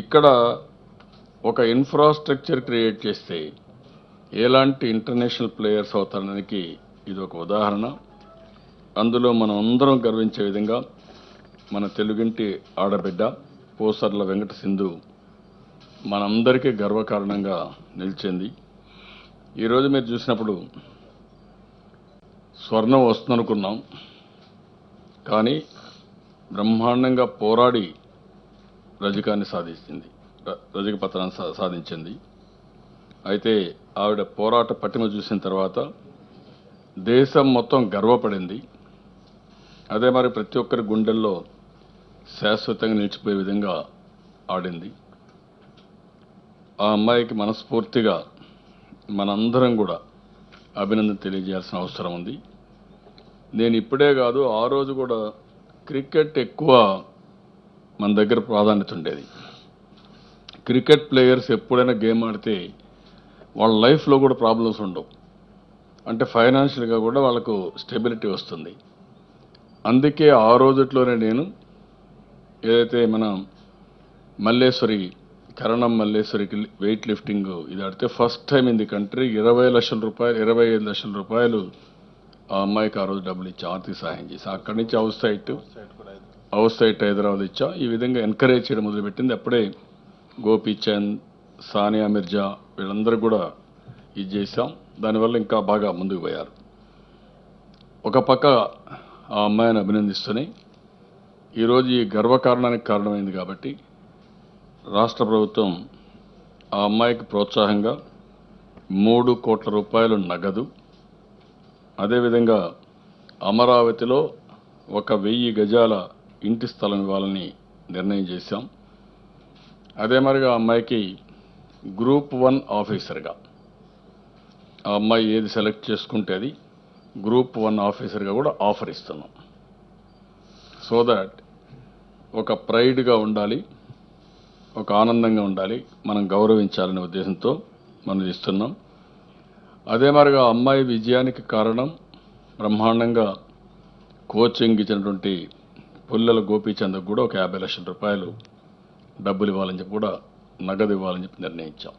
ఇక్కడ ఒక infrastructure create చేస్తే ఎలాంటి ఇంటర్నేషనల్ ప్లేయర్స్ అవుతారనడానికి ఇది ఒక ఉదాహరణ. అందులో మనం అందరం గర్వించే విధంగా మన తెలుగింటి ఆడబిడ్డ పోసర్ల వెంకట సింధు మనందరికీ గర్వకారణంగా నిలిచింది. ఈరోజు మీరు చూసినప్పుడు స్వర్ణం వస్తుందనుకున్నాం, కానీ బ్రహ్మాండంగా పోరాడి రజక పత్రాన్ని సాధించింది. అయితే ఆవిడ పోరాట పటిమ చూసిన తర్వాత దేశం మొత్తం గర్వపడింది. అదే మరి ప్రతి ఒక్కరి గుండెల్లో శాశ్వతంగా నిలిచిపోయే విధంగా ఆడింది. ఆ అమ్మాయికి మనస్ఫూర్తిగా మనందరం కూడా అభినందన తెలియజేయాల్సిన అవసరం ఉంది. నేను ఇప్పుడే కాదు, ఆ రోజు కూడా క్రికెట్ ఎక్కువ మన దగ్గర ప్రాధాన్యత ఉండేది. క్రికెట్ ప్లేయర్స్ ఎప్పుడైనా గేమ్ ఆడితే వాళ్ళ లైఫ్లో కూడా ప్రాబ్లమ్స్ ఉండవు, అంటే ఫైనాన్షియల్గా కూడా వాళ్ళకు స్టెబిలిటీ వస్తుంది. అందుకే ఆ రోజుట్లోనే నేను ఏదైతే మన కరణం మల్లేశ్వరికి వెయిట్ లిఫ్టింగ్ ఇది ఆడితే first time in the country 25 లక్షల రూపాయలు ఆ అమ్మాయికి ఆ రోజు డబ్బులు ఇచ్చా, ఆర్థిక సహాయం చేసి. అక్కడి నుంచి హౌస్ సైట్ హైదరాబాద్ ఇచ్చా. ఈ విధంగా ఎంకరేజ్ చేయడం మొదలుపెట్టింది. అప్పుడే గోపీచంద్, సానియా మిర్జా వీళ్ళందరూ కూడా ఇది చేశాం. దానివల్ల ఇంకా బాగా ముందుకు పోయారు. ఒక పక్క ఆ అమ్మాయిని అభినందిస్తూనే ఈరోజు ఈ గర్వకారణానికి కారణమైంది కాబట్టి రాష్ట్ర ప్రభుత్వం ఆ అమ్మాయికి ప్రోత్సాహంగా 3 కోట్ల రూపాయలు నగదు, అదేవిధంగా అమరావతిలో 1000 గజాల ఇంటి స్థలం ఇవ్వాలని నిర్ణయం చేశాం. అదే మరిగా ఆ అమ్మాయికి గ్రూప్ 1 ఆఫీసర్గా, ఆ అమ్మాయి ఏది సెలెక్ట్ చేసుకుంటే అది గ్రూప్ 1 ఆఫీసర్గా కూడా ఆఫర్ ఇస్తున్నాం. సో దాట్ ఒక ప్రైడ్గా ఉండాలి, ఒక ఆనందంగా ఉండాలి, మనం గౌరవించాలనే ఉద్దేశంతో మనం ఇస్తున్నాం. అదే మరిగా అమ్మాయి విజయానికి కారణం బ్రహ్మాండంగా కోచింగ్ ఇచ్చినటువంటి పుల్లల గోపీచంద్కు కూడా ఒక 50 లక్షల రూపాయలు డబ్బులు ఇవ్వాలని చెప్పి కూడా నగదు ఇవ్వాలని చెప్పి నిర్ణయించాం.